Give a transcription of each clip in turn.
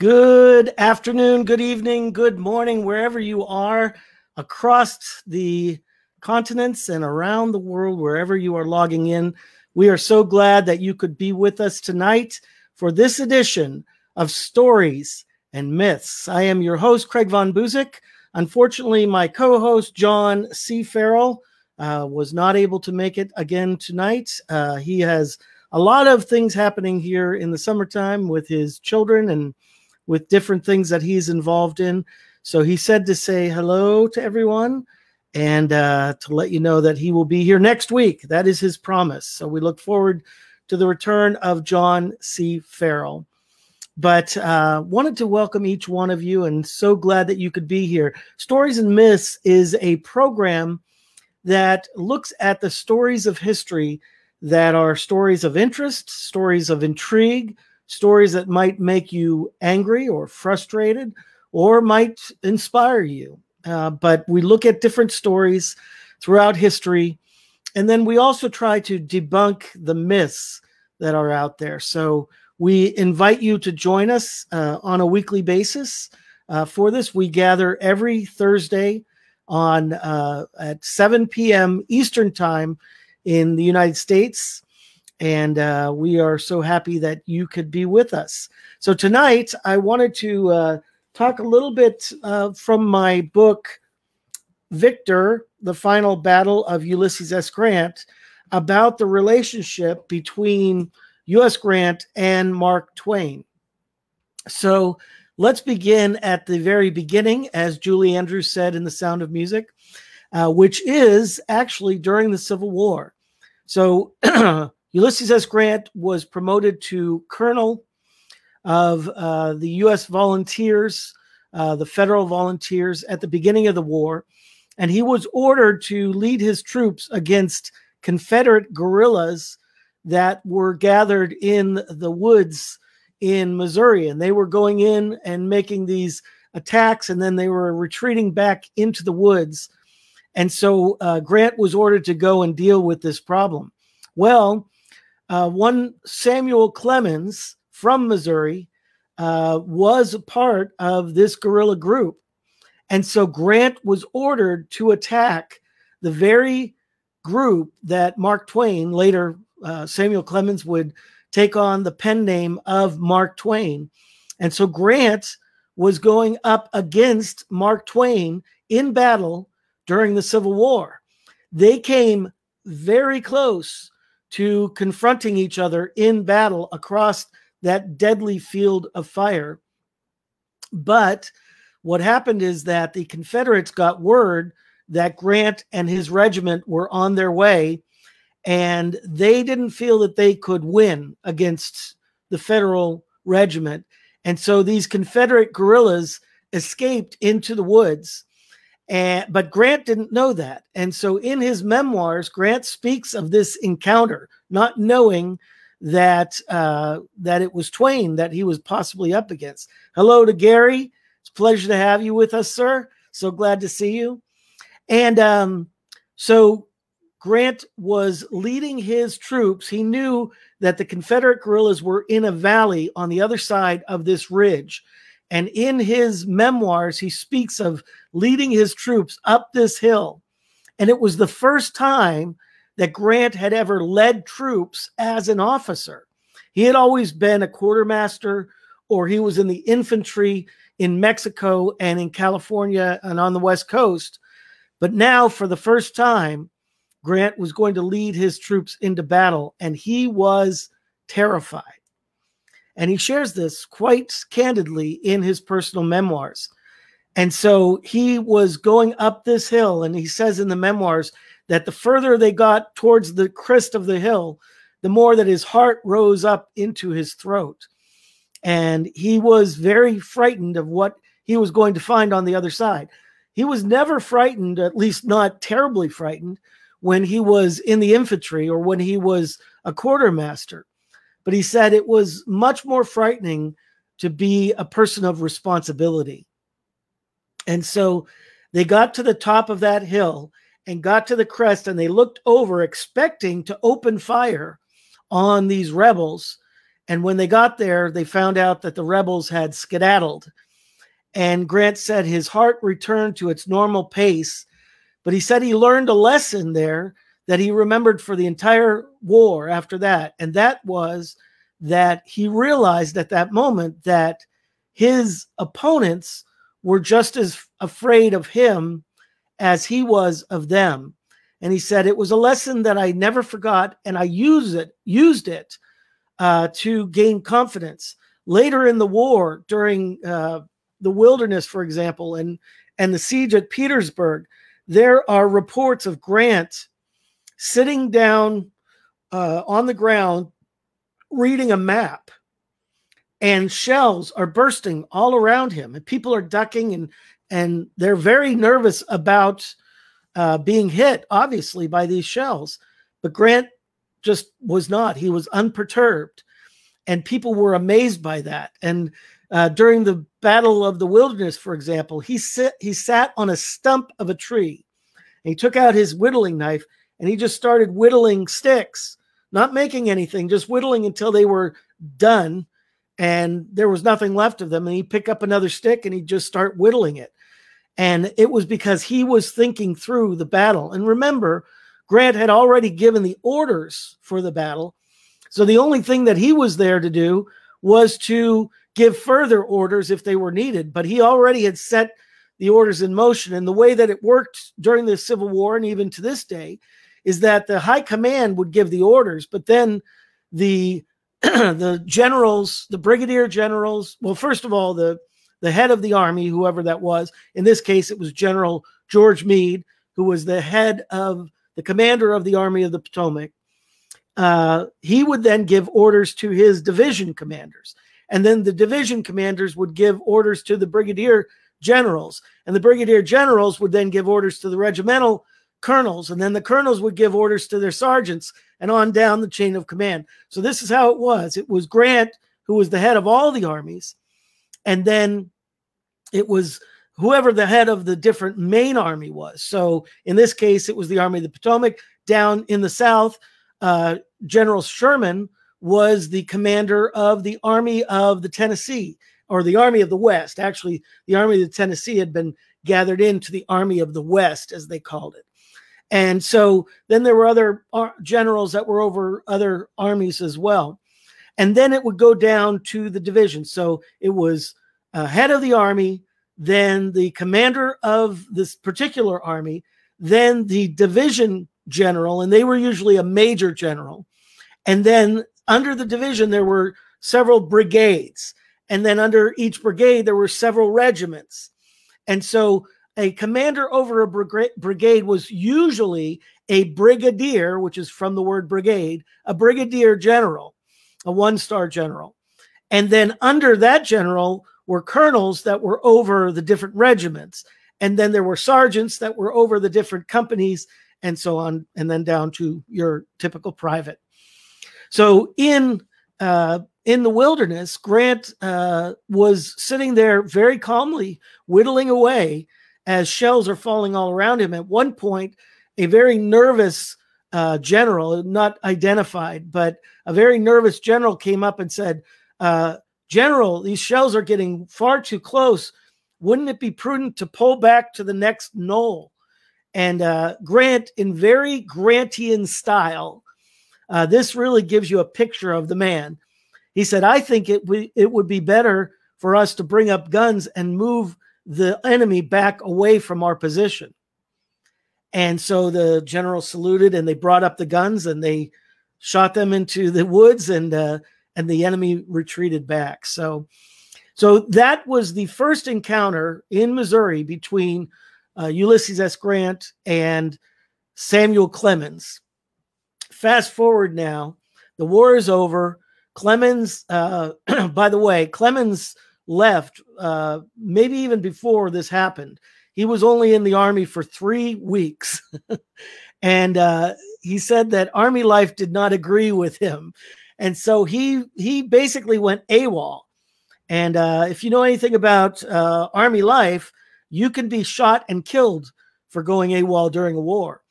Good afternoon, good evening, good morning, wherever you are across the continents and around the world, wherever you are logging in. We are so glad that you could be with us tonight for this edition of Stories and Myths. I am your host, Craig von Buseck. Unfortunately, my co-host, John C. Farrell, was not able to make it again tonight. He has a lot of things happening here in the summertime with his children and with different things that he's involved in. So he said to say hello to everyone and to let you know that he will be here next week. That is his promise. So we look forward to the return of John C. Farrell. But wanted to welcome each one of you and so glad that you could be here. Stories and Myths is a program that looks at the stories of history that are stories of interest, stories of intrigue, stories that might make you angry or frustrated or might inspire you. But we look at different stories throughout history. And then we also try to debunk the myths that are out there. So we invite you to join us on a weekly basis. For this, we gather every Thursday on at 7 p.m. Eastern Time in the United States. And we are so happy that you could be with us. So tonight, I wanted to talk a little bit from my book, Victor, The Final Battle of Ulysses S. Grant, about the relationship between U.S. Grant and Mark Twain. So let's begin at the very beginning, as Julie Andrews said in The Sound of Music, which is actually during the Civil War. So Ulysses S. Grant was promoted to colonel of the U.S. Volunteers, the federal volunteers, at the beginning of the war, and he was ordered to lead his troops against Confederate guerrillas that were gathered in the woods in Missouri, and they were going in and making these attacks, and then they were retreating back into the woods. And so Grant was ordered to go and deal with this problem. Well, one Samuel Clemens from Missouri was a part of this guerrilla group. And so Grant was ordered to attack the very group that Mark Twain, later Samuel Clemens, would take on the pen name of Mark Twain. And so Grant was going up against Mark Twain in battle during the Civil War. They came very close to confronting each other in battle across that deadly field of fire. But what happened is that the Confederates got word that Grant and his regiment were on their way, and they didn't feel that they could win against the Federal regiment. And so these Confederate guerrillas escaped into the woods. But Grant didn't know that. And so in his memoirs, Grant speaks of this encounter, not knowing that, that it was Twain that he was possibly up against. Hello to Gary. It's a pleasure to have you with us, sir. So glad to see you. And so Grant was leading his troops. He knew that the Confederate guerrillas were in a valley on the other side of this ridge. And in his memoirs, he speaks of leading his troops up this hill. And it was the first time that Grant had ever led troops as an officer. He had always been a quartermaster, or he was in the infantry in Mexico and in California and on the West Coast. But now, for the first time, Grant was going to lead his troops into battle, and he was terrified. And he shares this quite candidly in his personal memoirs. And so he was going up this hill, and he says in the memoirs that the further they got towards the crest of the hill, the more that his heart rose up into his throat. And he was very frightened of what he was going to find on the other side. He was never frightened, at least not terribly frightened, when he was in the infantry or when he was a quartermaster. But he said it was much more frightening to be a person of responsibility. And so they got to the top of that hill and got to the crest, and they looked over expecting to open fire on these rebels. And when they got there, they found out that the rebels had skedaddled. And Grant said his heart returned to its normal pace, but he said he learned a lesson there that he remembered for the entire war after that. And that was that he realized at that moment that his opponents were just as afraid of him as he was of them. And he said, it was a lesson that I never forgot, and I used it to gain confidence. Later in the war, during the Wilderness, for example, and the siege at Petersburg, there are reports of Grant sitting down on the ground reading a map, and shells are bursting all around him, and people are ducking, and they're very nervous about being hit, obviously, by these shells. But Grant just was not. He was unperturbed, and people were amazed by that. And during the Battle of the Wilderness, for example, he sat on a stump of a tree, and he took out his whittling knife, and he just started whittling sticks, not making anything, just whittling until they were done, and there was nothing left of them. And he'd pick up another stick, and he'd just start whittling it. And it was because he was thinking through the battle. And remember, Grant had already given the orders for the battle. So the only thing that he was there to do was to give further orders if they were needed. But he already had set the orders in motion. And the way that it worked during the Civil War, and even to this day, is that the high command would give the orders, but then the the generals, the brigadier generals, well, first of all, the head of the army, whoever that was, in this case, it was General George Meade, who was the head of the commander of the Army of the Potomac. He would then give orders to his division commanders. And then the division commanders would give orders to the brigadier generals. And the brigadier generals would then give orders to the regimental colonels. And then the colonels would give orders to their sergeants, and on down the chain of command. So this is how it was. It was Grant, who was the head of all the armies. And then it was whoever the head of the different main army was. So in this case, it was the Army of the Potomac. Down in the South, General Sherman was the commander of the Army of the Tennessee, or the Army of the West. Actually, the Army of the Tennessee had been gathered into the Army of the West, as they called it. And so then there were other generals that were over other armies as well. And then it would go down to the division. So it was head of the army, then the commander of this particular army, then the division general, and they were usually a major general. And then under the division, there were several brigades. And then under each brigade, there were several regiments. And so a commander over a brigade was usually a brigadier, which is from the word brigade, a brigadier general, a one-star general. And then under that general were colonels that were over the different regiments. And then there were sergeants that were over the different companies, and so on, and then down to your typical private. So in the Wilderness, Grant was sitting there very calmly, whittling away as shells are falling all around him. At one point, a very nervous general, not identified, but a very nervous general came up and said, General, these shells are getting far too close. Wouldn't it be prudent to pull back to the next knoll? And Grant, in very Grantian style, this really gives you a picture of the man. He said, I think it would be better for us to bring up guns and move the enemy back away from our position. And so the general saluted, and they brought up the guns, and they shot them into the woods, and the enemy retreated back. So that was the first encounter in Missouri between Ulysses S. Grant and Samuel Clemens. Fast forward now, the war is over. Clemens, by the way, Clemens left maybe even before this happened. He was only in the army for 3 weeks. And he said that army life did not agree with him. And so he basically went AWOL. And if you know anything about army life, you can be shot and killed for going AWOL during a war.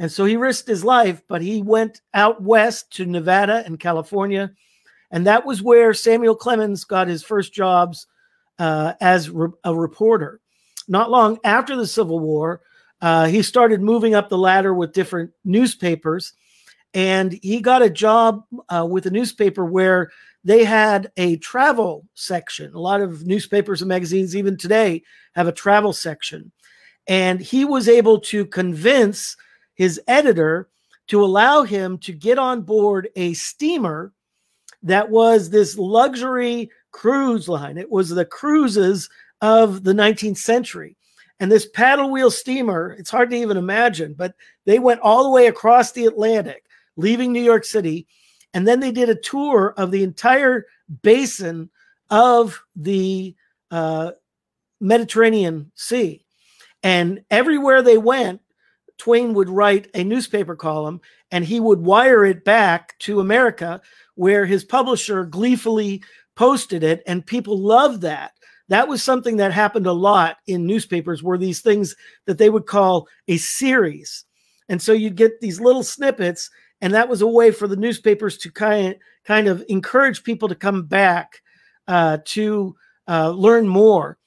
And so he risked his life, but he went out west to Nevada and California. And that was where Samuel Clemens got his first jobs as a reporter. Not long after the Civil War, he started moving up the ladder with different newspapers. And he got a job with a newspaper where they had a travel section. A lot of newspapers and magazines, even today, have a travel section. And he was able to convince his editor to allow him to get on board a steamer that was this luxury cruise line. It was the cruises of the 19th century. And this paddle wheel steamer, it's hard to even imagine, but they went all the way across the Atlantic, leaving New York City. And then they did a tour of the entire basin of the Mediterranean Sea. And everywhere they went, Twain would write a newspaper column, and he would wire it back to America, where his publisher gleefully posted it, and people loved that. That was something that happened a lot in newspapers, were these things that they would call a series. And so you'd get these little snippets, and that was a way for the newspapers to kind of encourage people to come back to learn more.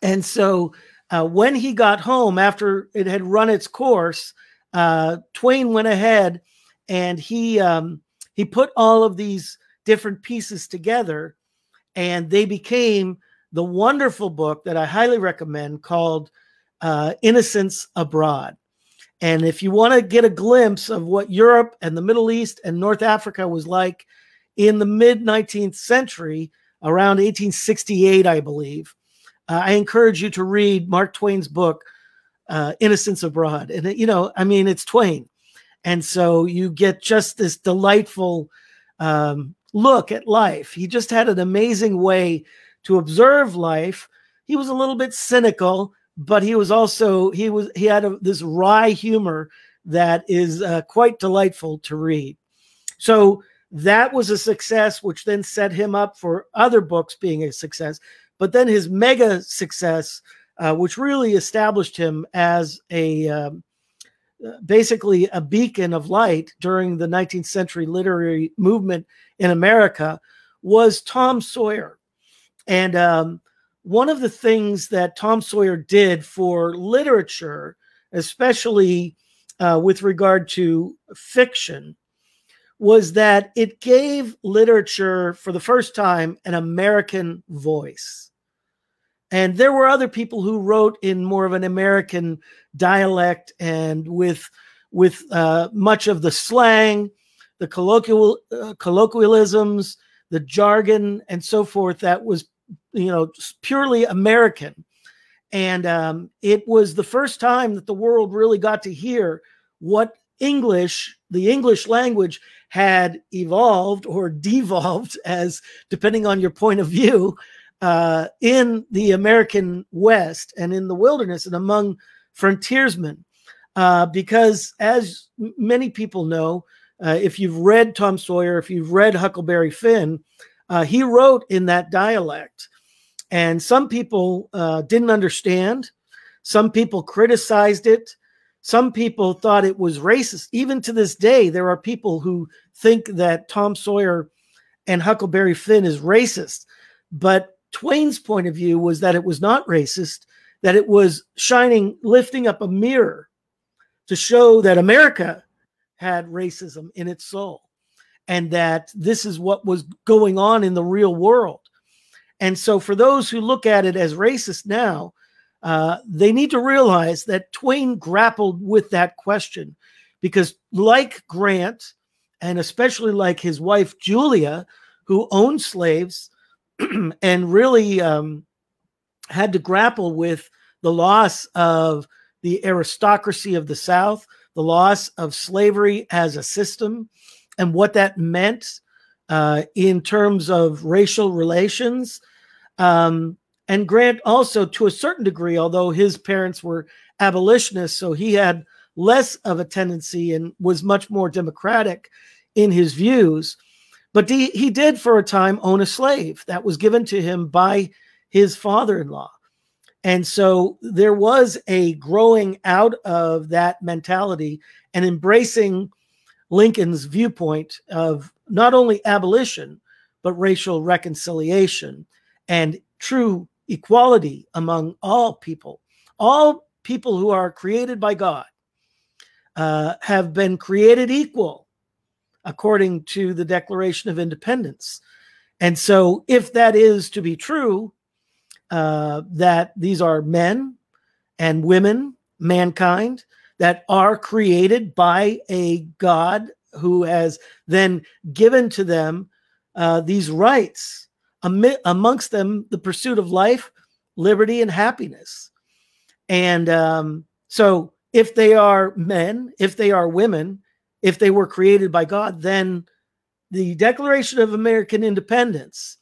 And so when he got home, after it had run its course, Twain went ahead and he put all of these different pieces together, and they became the wonderful book that I highly recommend called Innocents Abroad. And if you want to get a glimpse of what Europe and the Middle East and North Africa was like in the mid-19th century, around 1868, I believe, I encourage you to read Mark Twain's book, Innocents Abroad. And, it's Twain. And so you get just this delightful look at life. He just had an amazing way to observe life. He was a little bit cynical, but he was also, he had this wry humor that is quite delightful to read. So that was a success, which then set him up for other books being a success. But then his mega success, which really established him as basically a beacon of light during the 19th century literary movement in America, was Tom Sawyer. And one of the things that Tom Sawyer did for literature, especially with regard to fiction, was that it gave literature for the first time an American voice. And there were other people who wrote in more of an American dialect and with much of the slang, the colloquialisms, the jargon, and so forth that was, purely American. And it was the first time that the world really got to hear what the English language had evolved or devolved, as depending on your point of view, in the American West and in the wilderness and among frontiersmen. Because as many people know, if you've read Tom Sawyer, if you've read Huckleberry Finn, he wrote in that dialect. And some people didn't understand. Some people criticized it. Some people thought it was racist. Even to this day, there are people who think that Tom Sawyer and Huckleberry Finn is racist. But Twain's point of view was that it was not racist, that it was lifting up a mirror to show that America had racism in its soul, and that this is what was going on in the real world. And so for those who look at it as racist now, they need to realize that Twain grappled with that question, because like Grant, and especially like his wife, Julia, who owned slaves and really had to grapple with the loss of the aristocracy of the South, the loss of slavery as a system, and what that meant in terms of racial relations. And Grant also, to a certain degree, although his parents were abolitionists, so he had less of a tendency and was much more democratic in his views. But he did for a time own a slave that was given to him by his father-in-law. And so there was a growing out of that mentality and embracing Lincoln's viewpoint of not only abolition, but racial reconciliation and true equality among all people. All people who are created by God have been created equal according to the Declaration of Independence. And so if that is to be true, that these are men and women, mankind, that are created by a God who has then given to them these rights, amongst them the pursuit of life, liberty, and happiness. And so if they are men, if they are women, if they were created by God, then the Declaration of American Independence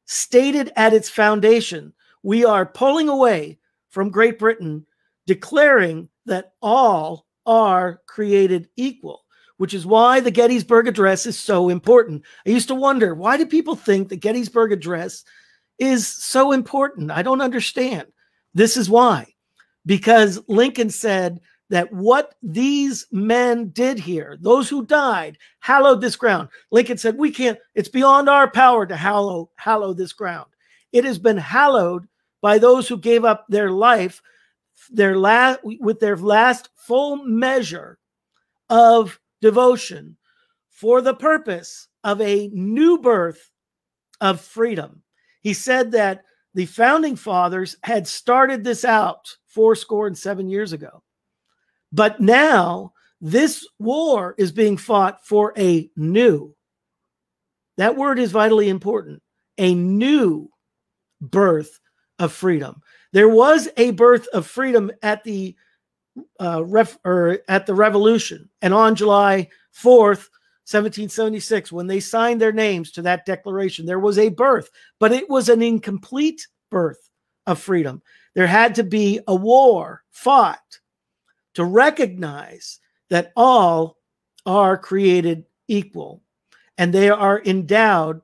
stated at its foundation, we are pulling away from Great Britain, declaring that all are created equal, which is why the Gettysburg Address is so important. I used to wonder, why do people think the Gettysburg Address is so important? I don't understand. This is why. Because Lincoln said that what these men did here, those who died, hallowed this ground. Lincoln said, we can't, it's beyond our power to hallow this ground. It has been hallowed by those who gave up their life, with their last full measure of devotion for the purpose of a new birth of freedom. He said that the founding fathers had started this out 77 years ago. But now this war is being fought for a new, that word is vitally important, a new birth of freedom. There was a birth of freedom at the Revolution, and on July 4th, 1776, when they signed their names to that declaration, there was a birth, but it was an incomplete birth of freedom. There had to be a war fought to recognize that all are created equal, and they are endowed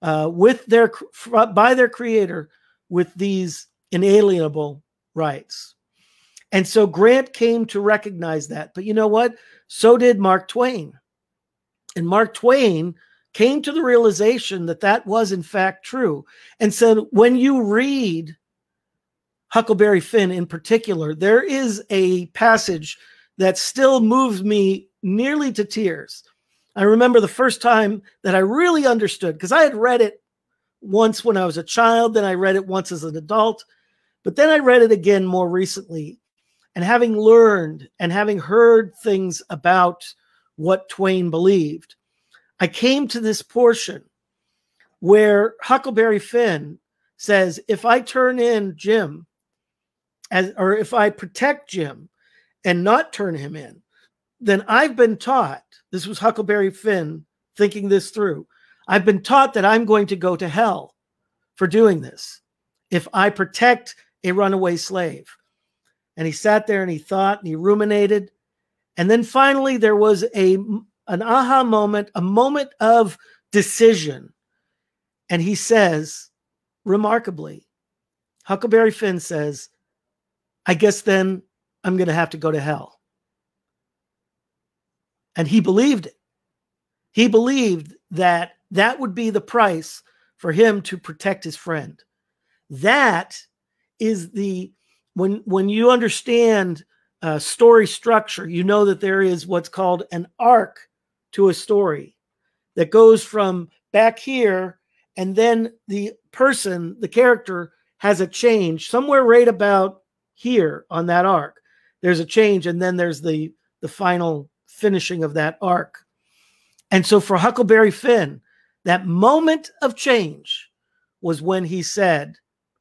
by their Creator with these inalienable rights. And so Grant came to recognize that. But you know what? So did Mark Twain. And Mark Twain came to the realization that that was in fact true. And so when you read Huckleberry Finn in particular, there is a passage that still moves me nearly to tears. I remember the first time that I really understood, because I had read it once when I was a child, then I read it once as an adult, but then I read it again more recently. And having learned and having heard things about what Twain believed, I came to this portion where Huckleberry Finn says, if I turn in Jim, or if I protect Jim and not turn him in, then I've been taught, this was Huckleberry Finn thinking this through, I've been taught that I'm going to go to hell for doing this if I protect a runaway slave. And he sat there and he thought and he ruminated. And then finally there was an aha moment, a moment of decision. And he says, remarkably, Huckleberry Finn says, I guess then I'm going to have to go to hell. And he believed it. He believed that that would be the price for him to protect his friend. That is when you understand story structure, you know that there is what's called an arc to a story that goes from back here, and then the person, the character, has a change somewhere right about here on that arc. There's a change, and then there's the final finishing of that arc. And so for Huckleberry Finn, that moment of change was when he said,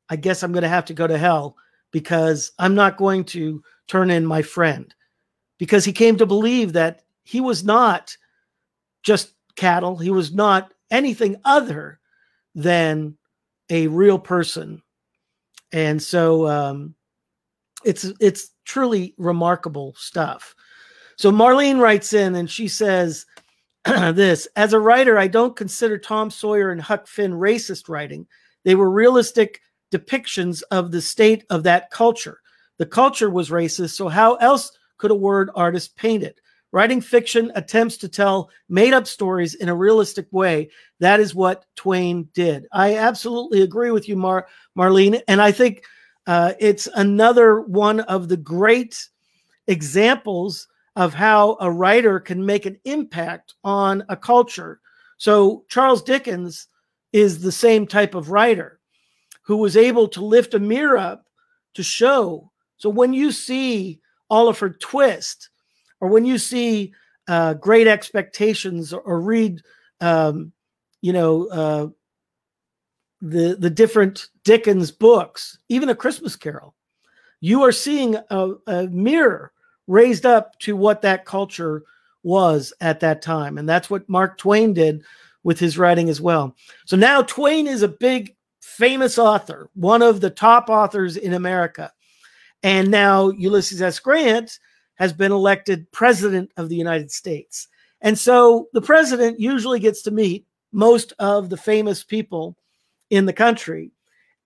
I guess I'm going to have to go to hell because I'm not going to turn in my friend. Because he came to believe that he was not just cattle. He was not anything other than a real person. And so it's truly remarkable stuff. So Marlene writes in and she says this, as a writer, I don't consider Tom Sawyer and Huck Finn racist writing. They were realistic depictions of the state of that culture. The culture was racist, so how else could a word artist paint it? Writing fiction attempts to tell made-up stories in a realistic way. That is what Twain did. I absolutely agree with you, Marlene, and I think it's another one of the great examples of how a writer can make an impact on a culture. So Charles Dickens is the same type of writer who was able to lift a mirror up to show. So when you see Oliver Twist, or when you see Great Expectations, or read, the different Dickens books, even A Christmas Carol, you are seeing a mirror raised up to what that culture was at that time. And that's what Mark Twain did with his writing as well. So now Twain is a big, famous author, one of the top authors in America. And now Ulysses S. Grant has been elected president of the United States. And so the president usually gets to meet most of the famous people in the country.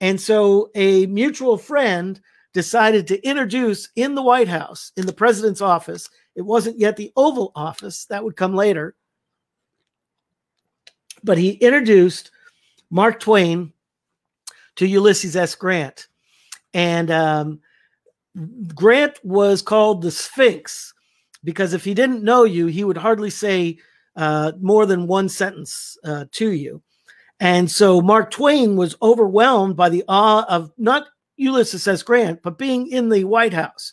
And so a mutual friend decided to introduce in the White House, in the president's office. It wasn't yet the Oval Office, that would come later. But he introduced Mark Twain to Ulysses S. Grant. And Grant was called the Sphinx because if he didn't know you, he would hardly say more than one sentence to you. And so Mark Twain was overwhelmed by the awe of not Ulysses S. Grant, but being in the White House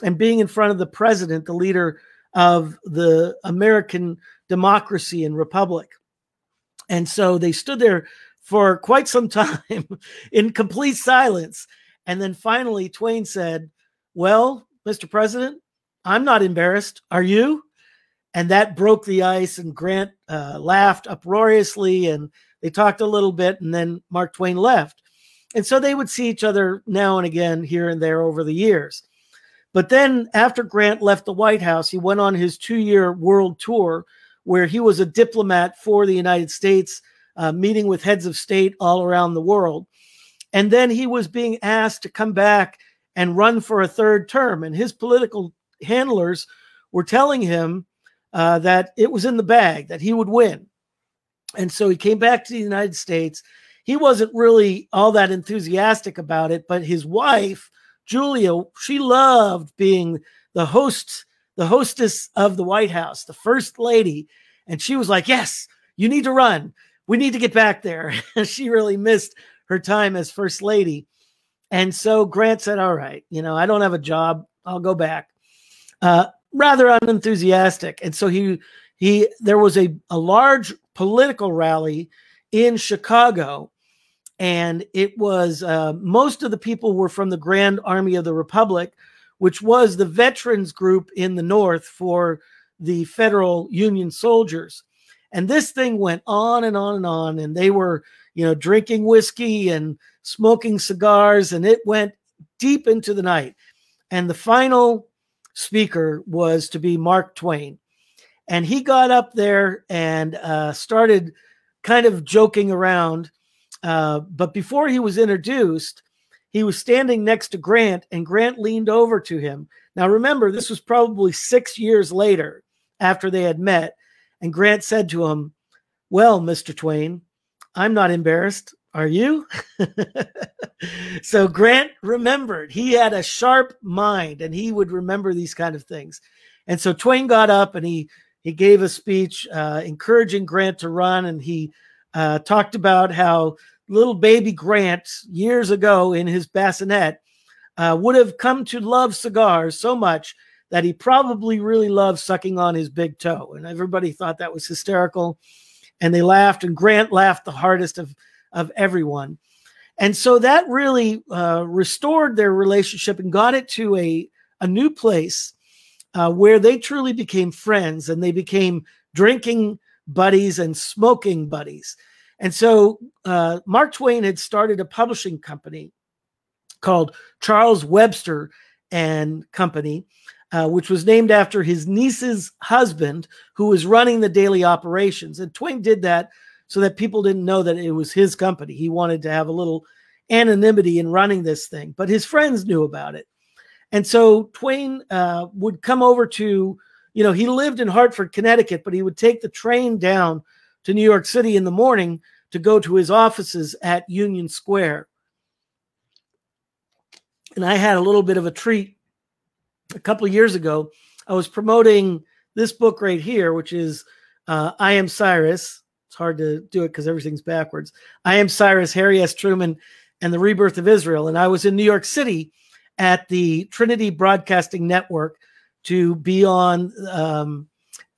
and being in front of the president, the leader of the American democracy and republic. And so they stood there for quite some time in complete silence. And then finally, Twain said, "Well, Mr. President, I'm not embarrassed. Are you?" And that broke the ice, and Grant laughed uproariously, and they talked a little bit, and then Mark Twain left. And so they would see each other now and again here and there over the years. But then after Grant left the White House, he went on his 2-year world tour where he was a diplomat for the United States, meeting with heads of state all around the world. And then he was being asked to come back and run for a 3rd term. And his political handlers were telling him that it was in the bag, that he would win. And so he came back to the United States. He wasn't really all that enthusiastic about it, but his wife, Julia, she loved being the hostess of the White House, the first lady. And she was like, "Yes, you need to run. We need to get back there." She really missed her time as first lady. And so Grant said, "All right, I don't have a job. I'll go back." Rather unenthusiastic. And so there was a large political rally in Chicago. And it was most of the people were from the Grand Army of the Republic, which was the veterans group in the North for the federal Union soldiers. And this thing went on and on and on. And they were, drinking whiskey and smoking cigars. And it went deep into the night. And the final speaker was to be Mark Twain. And he got up there and started kind of joking around. But before he was introduced, he was standing next to Grant, and Grant leaned over to him. Now, remember, this was probably 6 years later after they had met. And Grant said to him, "Well, Mr. Twain, I'm not embarrassed. Are you?" So Grant remembered. He had a sharp mind, and he would remember these kind of things. And so Twain got up, and he gave a speech encouraging Grant to run, and he talked about how little baby Grant years ago in his bassinet would have come to love cigars so much that he probably really loved sucking on his big toe. And everybody thought that was hysterical. And they laughed, and Grant laughed the hardest of everyone. And so that really restored their relationship and got it to a new place where they truly became friends, and they became drinking buddies and smoking buddies. And so Mark Twain had started a publishing company called Charles Webster and Company, which was named after his niece's husband, who was running the daily operations. And Twain did that so that people didn't know that it was his company. He wanted to have a little anonymity in running this thing, but his friends knew about it. And so Twain would come over to you know, he lived in Hartford, Connecticut, but he would take the train down to New York City in the morning to go to his offices at Union Square. And I had a little bit of a treat a couple of years ago. I was promoting this book right here, which is I Am Cyrus. It's hard to do it because everything's backwards. I Am Cyrus, Harry S. Truman, and the Rebirth of Israel. And I was in New York City at the Trinity Broadcasting Network to be on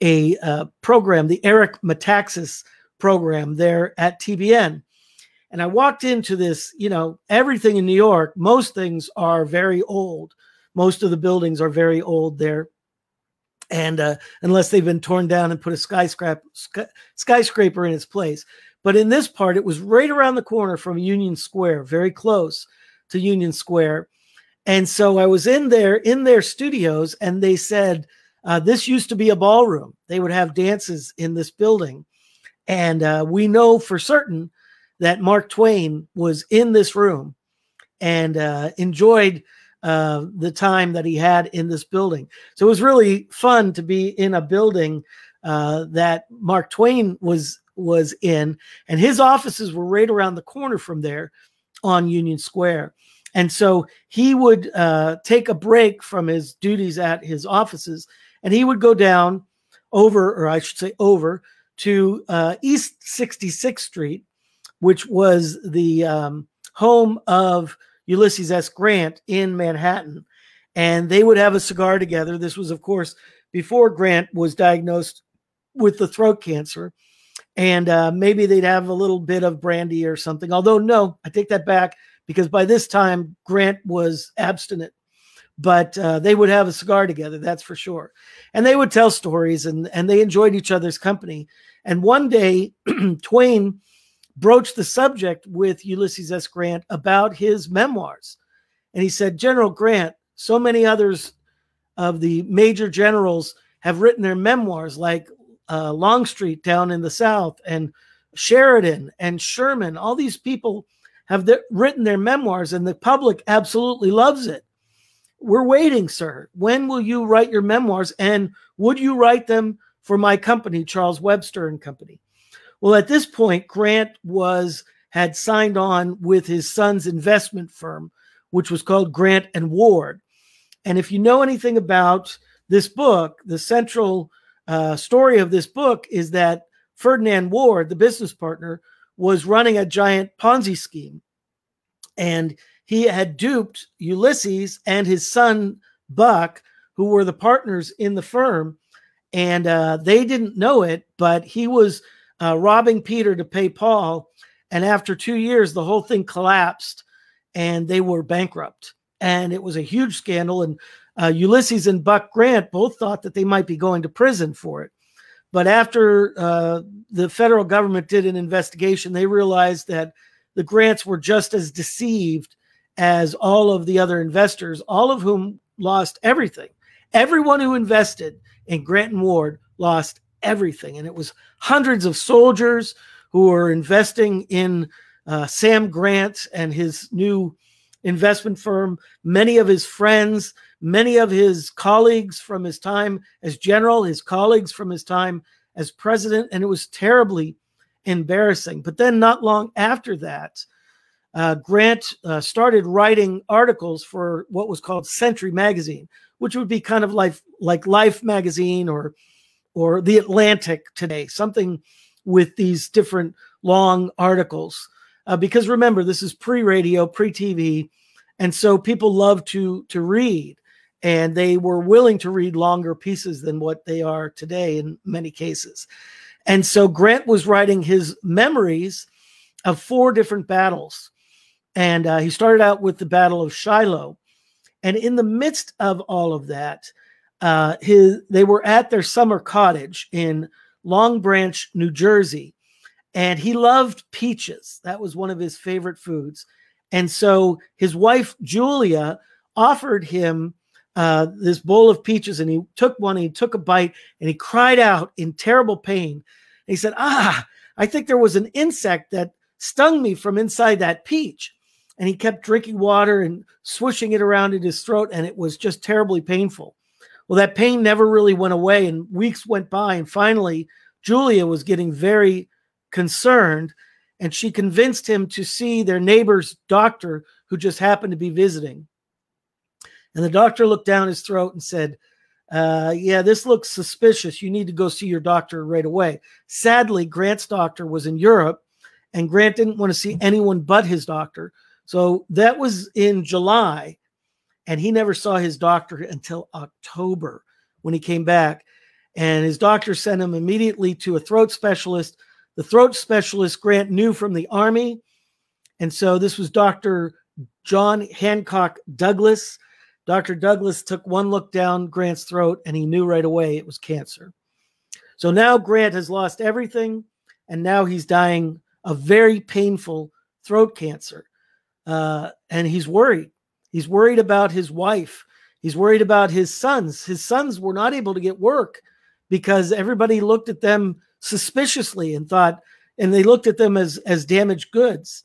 a program, the Eric Metaxas program there at TBN. And I walked into this, you know, everything in New York, most things are very old. Most of the buildings are very old there. And unless they've been torn down and put a skyscraper in its place. But in this part, it was right around the corner from Union Square, very close to Union Square. And so I was in their studios, and they said, this used to be a ballroom. They would have dances in this building. And we know for certain that Mark Twain was in this room and enjoyed the time that he had in this building. So it was really fun to be in a building that Mark Twain was in, and his offices were right around the corner from there on Union Square. And so he would take a break from his duties at his offices, and he would go down over to East 66th Street, which was the home of Ulysses S. Grant in Manhattan. And they would have a cigar together. This was, of course, before Grant was diagnosed with the throat cancer. And maybe they'd have a little bit of brandy or something. Although, no, I take that back, because by this time, Grant was abstinent. But they would have a cigar together, that's for sure. And they would tell stories, and they enjoyed each other's company. And one day, Twain broached the subject with Ulysses S. Grant about his memoirs. And he said, General Grant, so many others of the major generals have written their memoirs, like Longstreet down in the South, and Sheridan and Sherman. All these people have written their memoirs, and the public absolutely loves it. We're waiting, sir. When will you write your memoirs? And would you write them for my company, Charles Webster and Company? Well, at this point, Grant had signed on with his son's investment firm, which was called Grant and Ward. And if you know anything about this book, the central story of this book is that Ferdinand Ward, the business partner, was running a giant Ponzi scheme. And he had duped Ulysses and his son, Buck, who were the partners in the firm. And they didn't know it, but he was robbing Peter to pay Paul. And after 2 years, the whole thing collapsed and they were bankrupt. And it was a huge scandal. And Ulysses and Buck Grant both thought that they might be going to prison for it. But after the federal government did an investigation, they realized that the Grants were just as deceived as all of the other investors, all of whom lost everything. Everyone who invested in Grant and Ward lost everything. And it was hundreds of soldiers who were investing in Sam Grant and his new investment firm, many of his friends, many of his colleagues from his time as general, his colleagues from his time as president. And it was terribly embarrassing. But then not long after that, Grant started writing articles for what was called Century Magazine, which would be kind of like Life magazine or The Atlantic today, something with these different long articles. Because remember, this is pre-radio, pre-TV, and so people love to read, and they were willing to read longer pieces than what they are today in many cases. And so Grant was writing his memories of 4 different battles. And he started out with the Battle of Shiloh. And in the midst of all of that, they were at their summer cottage in Long Branch, New Jersey. And he loved peaches. That was one of his favorite foods. And so his wife, Julia, offered him this bowl of peaches. And he took one, and he took a bite, and he cried out in terrible pain. And he said, I think there was an insect that stung me from inside that peach. And he kept drinking water and swishing it around in his throat, and it was just terribly painful. Well, that pain never really went away, and weeks went by, and finally Julia was getting very concerned, and she convinced him to see their neighbor's doctor who just happened to be visiting. And the doctor looked down his throat and said, yeah, this looks suspicious. You need to go see your doctor right away. Sadly, Grant's doctor was in Europe, and Grant didn't want to see anyone but his doctor. So that was in July, and he never saw his doctor until October when he came back. And his doctor sent him immediately to a throat specialist. The throat specialist Grant knew from the Army. And so this was Dr. John Hancock Douglas. Dr. Douglas took one look down Grant's throat, and he knew right away it was cancer. So now Grant has lost everything, and now he's dying of very painful throat cancer. And he's worried. He's worried about his wife. He's worried about his sons. His sons were not able to get work because everybody looked at them suspiciously and thought, and they looked at them as damaged goods,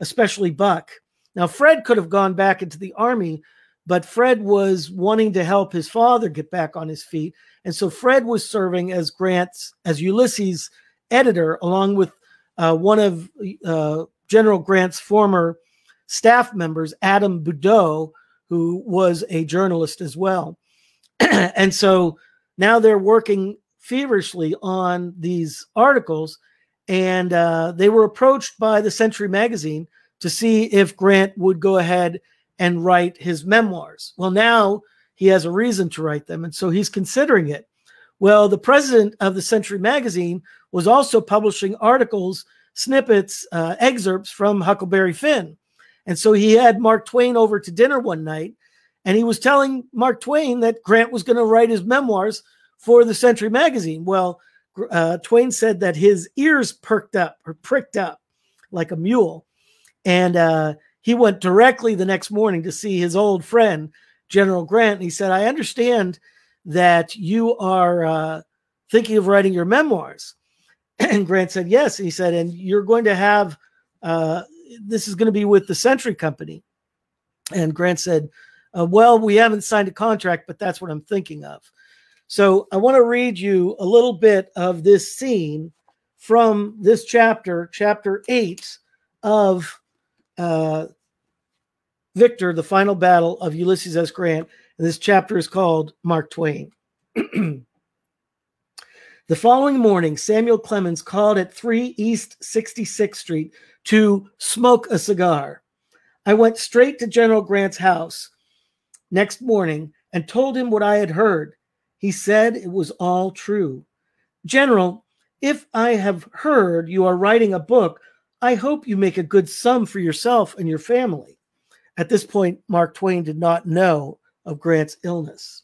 especially Buck. Now, Fred could have gone back into the Army, but Fred was wanting to help his father get back on his feet. And so Fred was serving as Ulysses' editor, along with one of General Grant's former staff members, Adam Boudreaux, who was a journalist as well. And so now they're working feverishly on these articles, and they were approached by the Century magazine to see if Grant would go ahead and write his memoirs. Well, now he has a reason to write them, and so he's considering it. Well, the president of the Century magazine was also publishing articles, snippets, excerpts from Huckleberry Finn. And so he had Mark Twain over to dinner one night, and he was telling Mark Twain that Grant was going to write his memoirs for the Century magazine. Well, Twain said that his ears pricked up like a mule. And he went directly the next morning to see his old friend, General Grant. And he said, I understand that you are thinking of writing your memoirs. And Grant said, yes. And he said, and you're going to have, this is going to be with the Century Company. And Grant said, well, we haven't signed a contract, but that's what I'm thinking of. So I want to read you a little bit of this scene from this chapter, chapter 8 of Victor, the Final Battle of Ulysses S. Grant. And this chapter is called Mark Twain. The following morning, Samuel Clemens called at 3 East 66th Street to smoke a cigar. I went straight to General Grant's house next morning and told him what I had heard. He said it was all true. General, if I have heard you are writing a book, I hope you make a good sum for yourself and your family. At this point, Mark Twain did not know of Grant's illness.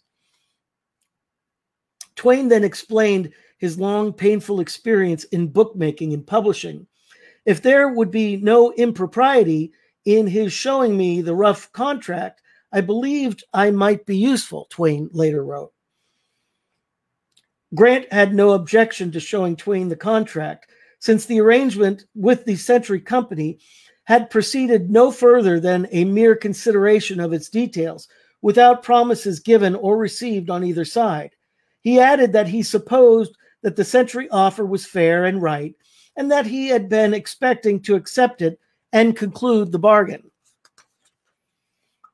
Twain then explained his long, painful experience in bookmaking and publishing. If there would be no impropriety in his showing me the rough contract, I believed I might be useful, Twain later wrote. Grant had no objection to showing Twain the contract, since the arrangement with the Century Company had proceeded no further than a mere consideration of its details, without promises given or received on either side. He added that he supposed that the Century offer was fair and right, and that he had been expecting to accept it and conclude the bargain.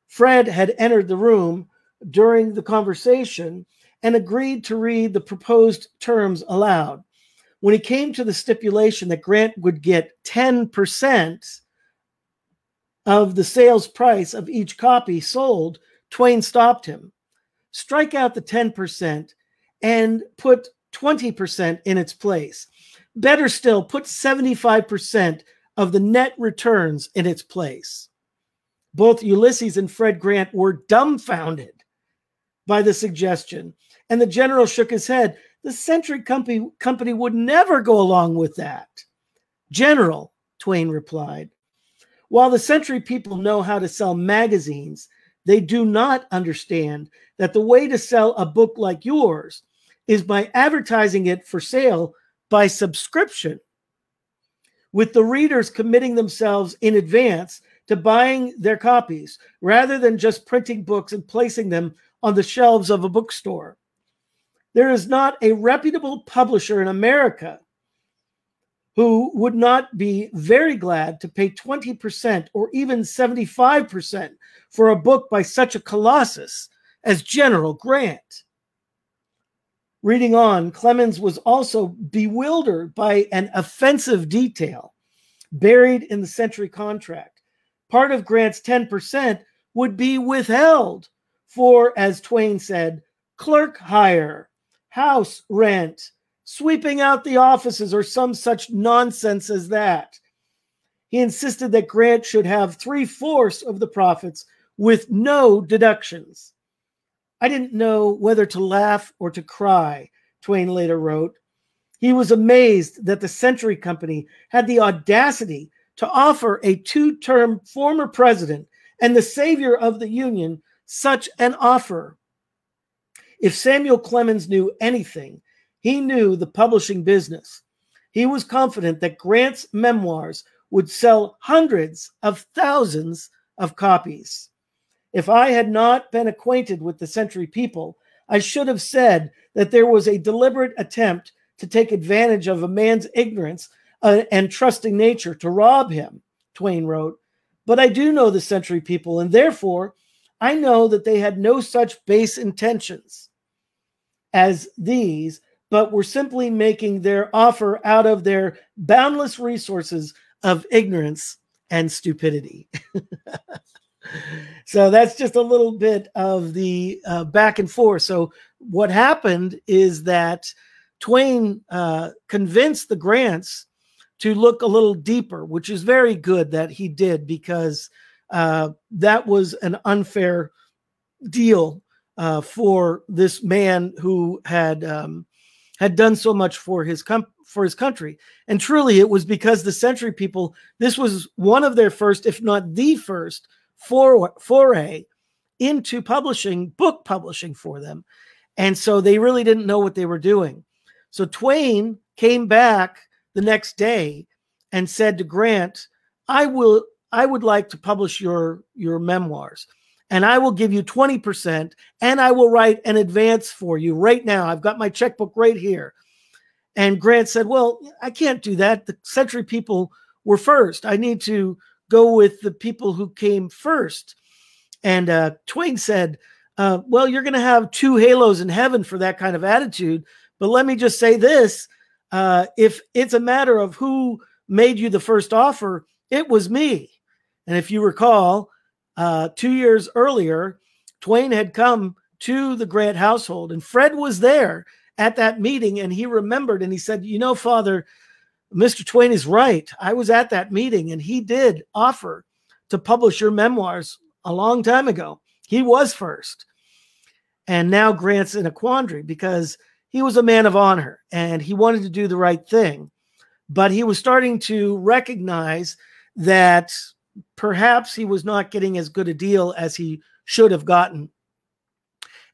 Fred had entered the room during the conversation and agreed to read the proposed terms aloud. When he came to the stipulation that Grant would get 10% of the sales price of each copy sold, Twain stopped him. Strike out the 10% and put 20% in its place. Better still, put 75% of the net returns in its place. Both Ulysses and Fred Grant were dumbfounded by the suggestion, and the general shook his head. The Century Company would never go along with that. General, Twain replied, while the Century people know how to sell magazines, they do not understand that the way to sell a book like yours is by advertising it for sale by subscription, with the readers committing themselves in advance to buying their copies, rather than just printing books and placing them on the shelves of a bookstore. There is not a reputable publisher in America who would not be very glad to pay 20% or even 75% for a book by such a colossus as General Grant. Reading on, Clemens was also bewildered by an offensive detail buried in the Century contract. Part of Grant's 10% would be withheld for, as Twain said, clerk hire, house rent, sweeping out the offices, or some such nonsense as that. He insisted that Grant should have 3/4 of the profits with no deductions. I didn't know whether to laugh or to cry, Twain later wrote. He was amazed that the Century Company had the audacity to offer a 2-term former president and the savior of the Union such an offer. If Samuel Clemens knew anything, he knew the publishing business. He was confident that Grant's memoirs would sell hundreds of thousands of copies. If I had not been acquainted with the Century people, I should have said that there was a deliberate attempt to take advantage of a man's ignorance and trusting nature to rob him, Twain wrote. But I do know the Century people, and therefore I know that they had no such base intentions as these, but were simply making their offer out of their boundless resources of ignorance and stupidity. So that's just a little bit of the back and forth. So what happened is that Twain convinced the Grants to look a little deeper, which is very good that he did, because that was an unfair deal for this man who had done so much for his country. And truly, it was because the Century people, this was one of their first, if not the first, foray into publishing, book publishing for them. And so they really didn't know what they were doing. So Twain came back the next day and said to Grant, I would like to publish your memoirs, and I will give you 20%, and I will write an advance for you right now. I've got my checkbook right here. And Grant said, well, I can't do that. The Century people were first. I need to go with the people who came first. And Twain said, well, you're going to have 2 halos in heaven for that kind of attitude. But let me just say this. If it's a matter of who made you the first offer, it was me. And if you recall, 2 years earlier, Twain had come to the Grant household, and Fred was there at that meeting, and he remembered, and he said, you know, Father, Mr. Twain is right. I was at that meeting, and he did offer to publish your memoirs a long time ago. He was first. And now Grant's in a quandary because he was a man of honor, and he wanted to do the right thing. But he was starting to recognize that perhaps he was not getting as good a deal as he should have gotten.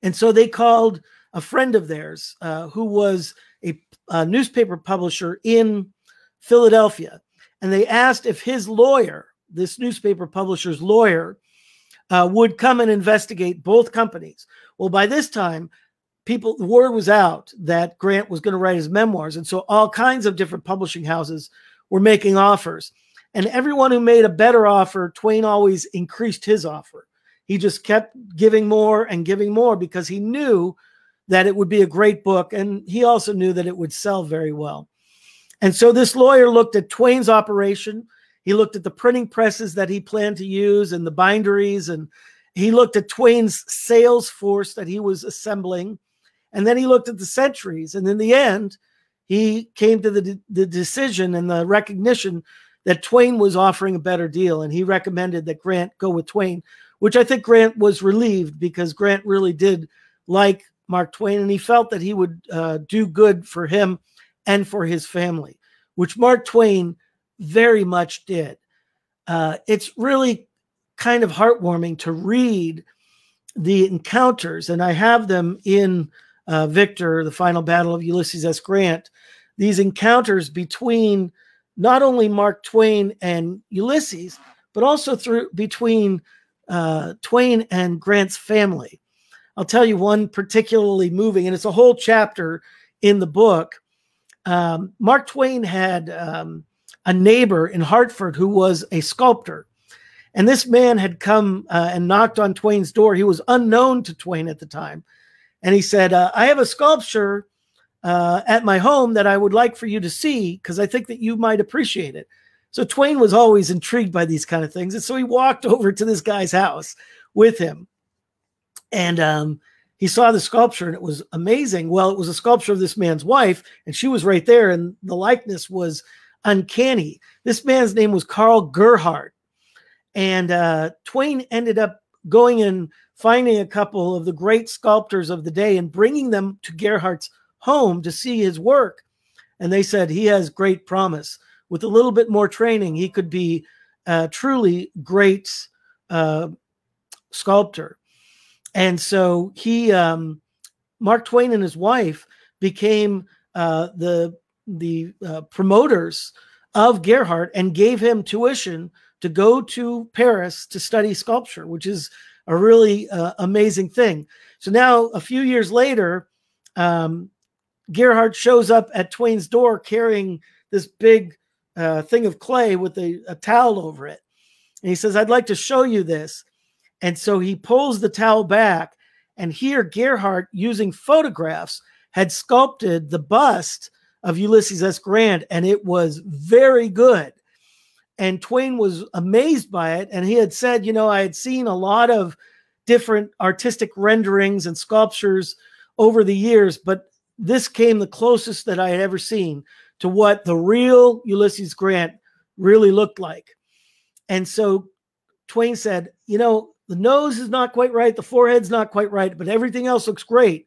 And so they called a friend of theirs who was a newspaper publisher in Philadelphia. And they asked if his lawyer, this newspaper publisher's lawyer, would come and investigate both companies. Well, by this time, the word was out that Grant was going to write his memoirs. And so all kinds of different publishing houses were making offers. And everyone who made a better offer, Twain always increased his offer. He just kept giving more and giving more because he knew that it would be a great book. And he also knew that it would sell very well. And so this lawyer looked at Twain's operation. He looked at the printing presses that he planned to use and the binderies. And he looked at Twain's sales force that he was assembling. And then he looked at the Centuries. And in the end, he came to the decision and the recognition that Twain was offering a better deal. And he recommended that Grant go with Twain, which I think Grant was relieved because Grant really did like Mark Twain. And he felt that he would do good for him and for his family, which Mark Twain very much did. It's really kind of heartwarming to read the encounters, and I have them in Victor, The Final Battle of Ulysses S. Grant, these encounters between not only Mark Twain and Ulysses, but also between Twain and Grant's family. I'll tell you one particularly moving, and it's a whole chapter in the book. Mark Twain had a neighbor in Hartford who was a sculptor. And this man had come and knocked on Twain's door. He was unknown to Twain at the time. And he said, I have a sculpture at my home that I would like for you to see because I think that you might appreciate it. So Twain was always intrigued by these kind of things. And so he walked over to this guy's house with him. And he saw the sculpture and it was amazing. Well, it was a sculpture of this man's wife, and she was right there, and the likeness was uncanny. This man's name was Carl Gerhardt. And Twain ended up going and finding a couple of the great sculptors of the day and bringing them to Gerhardt's home to see his work. And they said, he has great promise. With a little bit more training, he could be a truly great sculptor. And so he, Mark Twain and his wife became the promoters of Gerhardt and gave him tuition to go to Paris to study sculpture, which is a really amazing thing. So now, a few years later, Gerhardt shows up at Twain's door carrying this big thing of clay with a towel over it. And he says, I'd like to show you this. And so he pulls the towel back, and here Gerhardt, using photographs, had sculpted the bust of Ulysses S. Grant, and it was very good. And Twain was amazed by it. And he had said, you know, I had seen a lot of different artistic renderings and sculptures over the years, but this came the closest that I had ever seen to what the real Ulysses Grant really looked like. And so Twain said, you know, the nose is not quite right, the forehead's not quite right, but everything else looks great.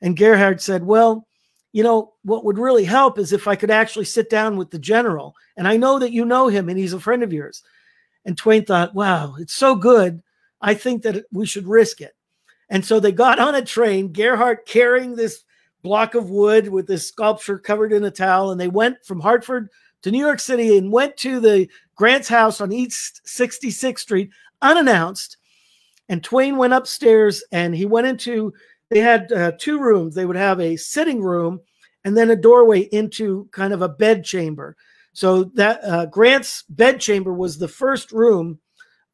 And Gerhardt said, well, you know, what would really help is if I could actually sit down with the general. And I know that you know him and he's a friend of yours. And Twain thought, wow, it's so good. I think that we should risk it. And so they got on a train, Gerhardt carrying this block of wood with this sculpture covered in a towel. And they went from Hartford to New York City and went to the Grant's house on East 66th Street unannounced. And Twain went upstairs and he went into, they had two rooms. They would have a sitting room and then a doorway into kind of a bed chamber. So that Grant's bed chamber was the first room,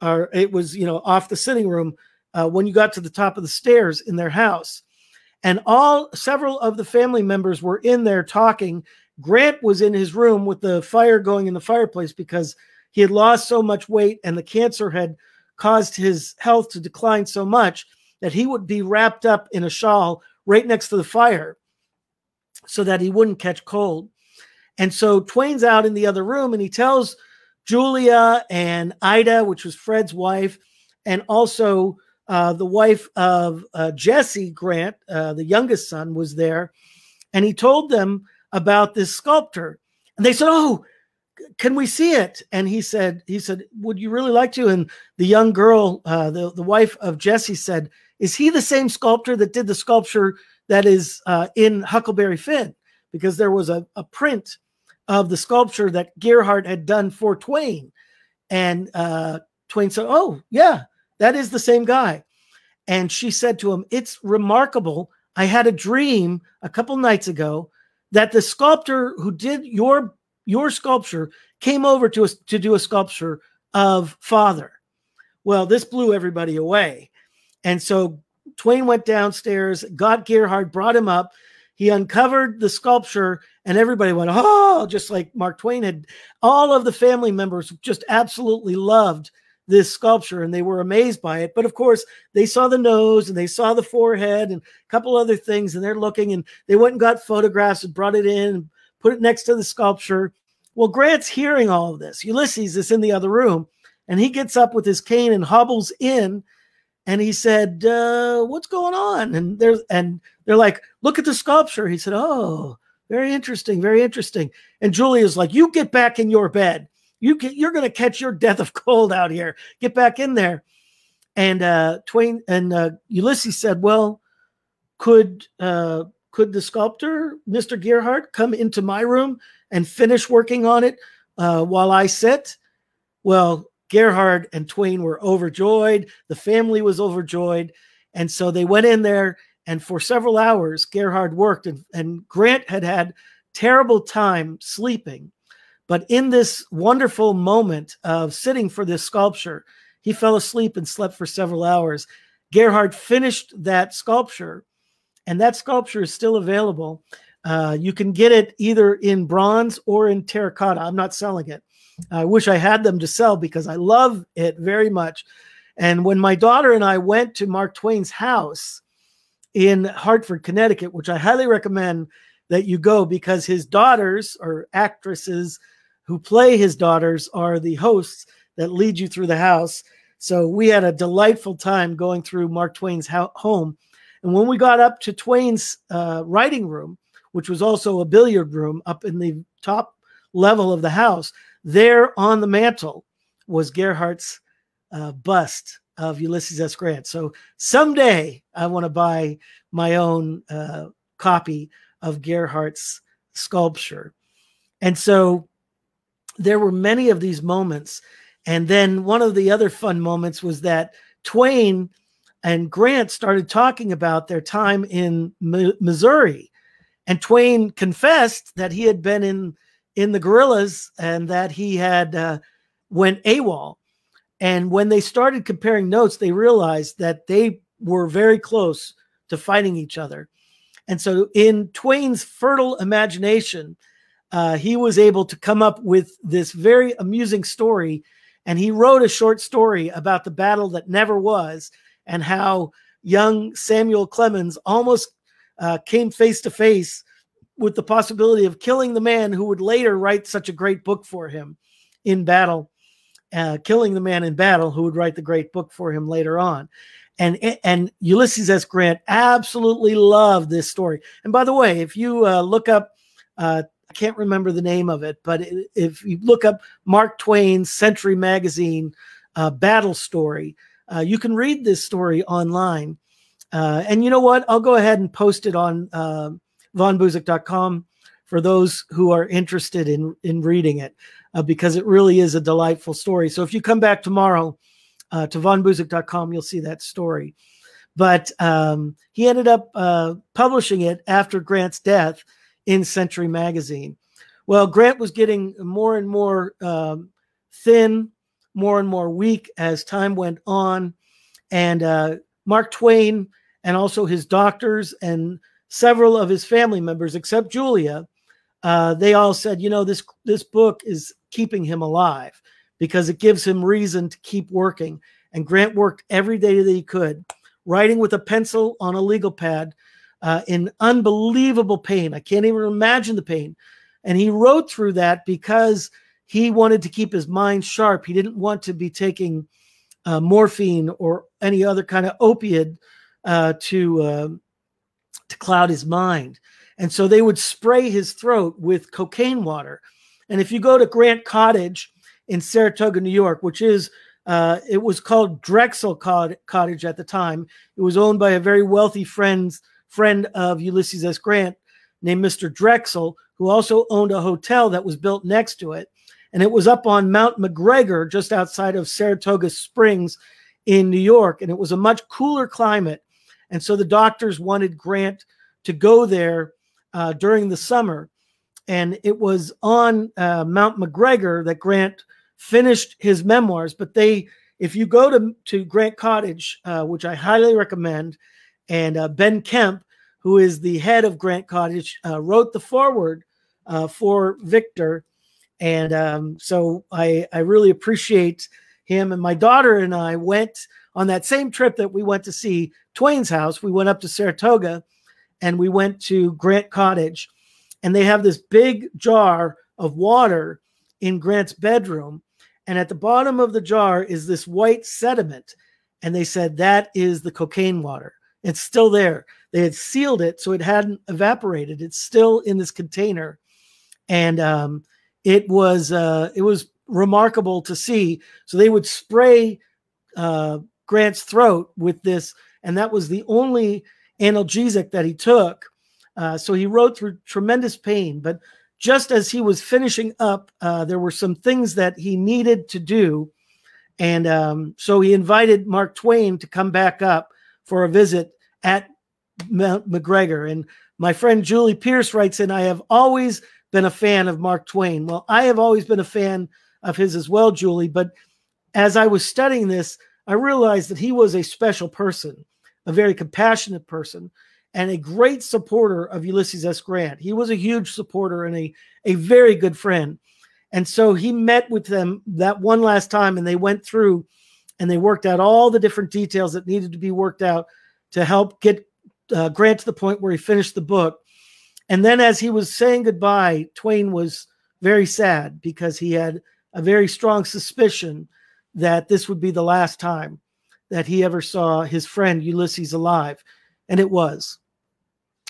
or it was, you know, off the sitting room when you got to the top of the stairs in their house. And several of the family members were in there talking. Grant was in his room with the fire going in the fireplace because he had lost so much weight and the cancer had caused his health to decline so much that he would be wrapped up in a shawl right next to the fire so that he wouldn't catch cold. And so Twain's out in the other room and he tells Julia and Ida, which was Fred's wife, and also the wife of Jesse Grant, the youngest son, was there. And he told them about this sculptor. And they said, oh, can we see it? And he said, would you really like to? And the young girl, the wife of Jesse, said, is he the same sculptor that did the sculpture that is in Huckleberry Finn? Because there was a print of the sculpture that Gerhardt had done for Twain. And Twain said, oh, yeah, that is the same guy. And she said to him, it's remarkable. I had a dream a couple nights ago that the sculptor who did your sculpture came over to us to do a sculpture of Father. Well, this blew everybody away. And so Twain went downstairs, got Gerhardt, brought him up. He uncovered the sculpture and everybody went, oh, just like Mark Twain had. All of the family members just absolutely loved this sculpture and they were amazed by it. But of course, they saw the nose and they saw the forehead and a couple other things, and they're looking, and they went and got photographs and brought it in and put it next to the sculpture. Well, Grant's hearing all of this. Ulysses is in the other room, and he gets up with his cane and hobbles in, and he said, what's going on? And they're like, look at the sculpture. He said, oh, very interesting, very interesting. And Julia's like, you get back in your bed. You're going to catch your death of cold out here. Get back in there. And Twain and Ulysses said, well, could the sculptor, Mr. Gerhardt, come into my room and finish working on it while I sit? Well, Gerhardt and Twain were overjoyed. The family was overjoyed. And so they went in there, and for several hours, Gerhard worked, and Grant had terrible time sleeping. But in this wonderful moment of sitting for this sculpture, he fell asleep and slept for several hours. Gerhard finished that sculpture, and that sculpture is still available. You can get it either in bronze or in terracotta. I'm not selling it. I wish I had them to sell because I love it very much. And when my daughter and I went to Mark Twain's house in Hartford, Connecticut, which I highly recommend that you go, because his daughters, or actresses who play his daughters, are the hosts that lead you through the house. So we had a delightful time going through Mark Twain's home. And when we got up to Twain's writing room, which was also a billiard room up in the top level of the house, there on the mantle was Gerhardt's bust of Ulysses S. Grant. So someday I want to buy my own copy of Gerhardt's sculpture. And so there were many of these moments. And then one of the other fun moments was that Twain and Grant started talking about their time in Missouri. And Twain confessed that he had been in the guerrillas and that he had went AWOL. And when they started comparing notes, they realized that they were very close to fighting each other. And so in Twain's fertile imagination, he was able to come up with this very amusing story. And he wrote a short story about the battle that never was, and how young Samuel Clemens almost came face to face with the possibility of killing the man who would later write such a great book for him in battle, killing the man in battle who would write the great book for him later on. And Ulysses S. Grant absolutely loved this story. And by the way, if you look up, I can't remember the name of it, but if you look up Mark Twain's Century Magazine battle story, you can read this story online. And you know what? I'll go ahead and post it on vonbuseck.com for those who are interested in reading it, because it really is a delightful story. So if you come back tomorrow to vonbuseck.com, you'll see that story. But he ended up publishing it after Grant's death in Century Magazine. Well, Grant was getting more and more thin, more and more weak as time went on. And Mark Twain and also his doctors and several of his family members, except Julia, they all said, you know, this book is keeping him alive because it gives him reason to keep working. And Grant worked every day that he could, writing with a pencil on a legal pad in unbelievable pain. I can't even imagine the pain. And he wrote through that because he wanted to keep his mind sharp. He didn't want to be taking morphine or any other kind of opiate to cloud his mind. And so they would spray his throat with cocaine water. And if you go to Grant Cottage in Saratoga, New York, which is, it was called Drexel Cottage at the time. It was owned by a very wealthy friend of Ulysses S. Grant named Mr. Drexel, who also owned a hotel that was built next to it. And it was up on Mount McGregor, just outside of Saratoga Springs in New York. And it was a much cooler climate. And so the doctors wanted Grant to go there during the summer. And it was on Mount McGregor that Grant finished his memoirs. But if you go to Grant Cottage, which I highly recommend, and Ben Kemp, who is the head of Grant Cottage, wrote the foreword for Victor. And so I really appreciate him. And my daughter and I went on that same trip that we went to see Twain's house. We went up to Saratoga and we went to Grant Cottage. And they have this big jar of water in Grant's bedroom. And at the bottom of the jar is this white sediment. And they said, that is the cocaine water. It's still there. They had sealed it so it hadn't evaporated. It's still in this container. And it was remarkable to see. So they would spray Grant's throat with this, and that was the only analgesic that he took. So he wrote through tremendous pain. But just as he was finishing up, there were some things that he needed to do. And so he invited Mark Twain to come back up for a visit at Mount McGregor. And my friend Julie Pierce writes in, I have always been a fan of Mark Twain. Well, I have always been a fan of his as well, Julie. But as I was studying this, I realized that he was a special person, a very compassionate person, and a great supporter of Ulysses S. Grant. He was a huge supporter and a very good friend. And so he met with them that one last time, and they went through and they worked out all the different details that needed to be worked out to help get Grant to the point where he finished the book. And then as he was saying goodbye, Twain was very sad because he had a very strong suspicion that this would be the last time that he ever saw his friend Ulysses alive. And it was.